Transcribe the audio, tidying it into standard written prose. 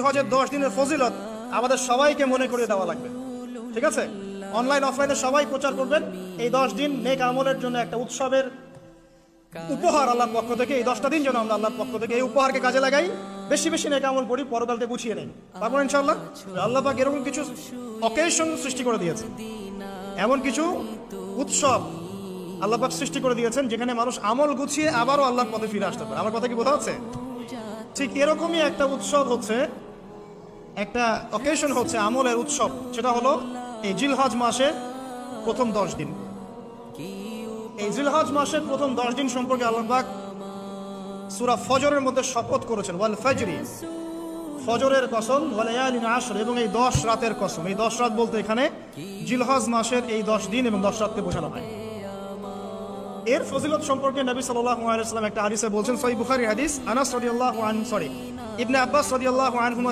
জিলহজের 10 দিনের ফজিলত আমাদের সবাইকে মনে করিয়ে দেওয়া লাগবে, ঠিক আছে? অনলাইন অফলাইনে সবাই প্রচার করবেন। এই 10 দিন নেক আমলের জন্য একটা উৎসবের উপহার আল্লাহর পক্ষ থেকে। এই 10টা দিন যেন আমরা আল্লাহর পক্ষ থেকে এই উপহারকে কাজে লাগাই, বেশি বেশি নেক আমল করি, পরকালকে গুছিয়ে নেই। তারপর ইনশাআল্লাহ আল্লাহ পাক এরকম কিছু অকেশন সৃষ্টি করে দিয়েছে, এমন কিছু উৎসব আল্লাহ পাক সৃষ্টি করে দিয়েছেন যেখানে মানুষ আমল গুছিয়ে আবারও আল্লাহর পথে ফিরে আসতে পারে। আমার কথা কি বোঝা যাচ্ছে? ঠিক এরকমই একটা উৎসব হচ্ছে, একটা অকেশন হচ্ছে আমলের উৎসব, সেটা হলো এই জিলহজ মাসের প্রথম 10 দিন। এই জিলহজ মাসের প্রথম 10 দিন সম্পর্কে আল্লাহ পাক সূরা ফজরের মধ্যে শপথ করেছেন, ওয়াল ফাজরি, ফজরের কসম, ওয়া লায়ালিন আশর, এবং এই 10 রাতের কসম। এই 10 রাত বলতে এখানে জিলহজ মাসের এই 10 দিন এবং 10 রাতকে বোঝানো হয়। এর ফজিলত সম্পর্কে নবী সাল্লাল্লাহু আলাইহি ওয়াসাল্লাম একটা হাদিসে বলছেন, সহিহ বুখারী হাদিস, আনাস রাদিয়াল্লাহু আনহু ইবনে আব্বাস রাদিয়াল্লাহু আনহু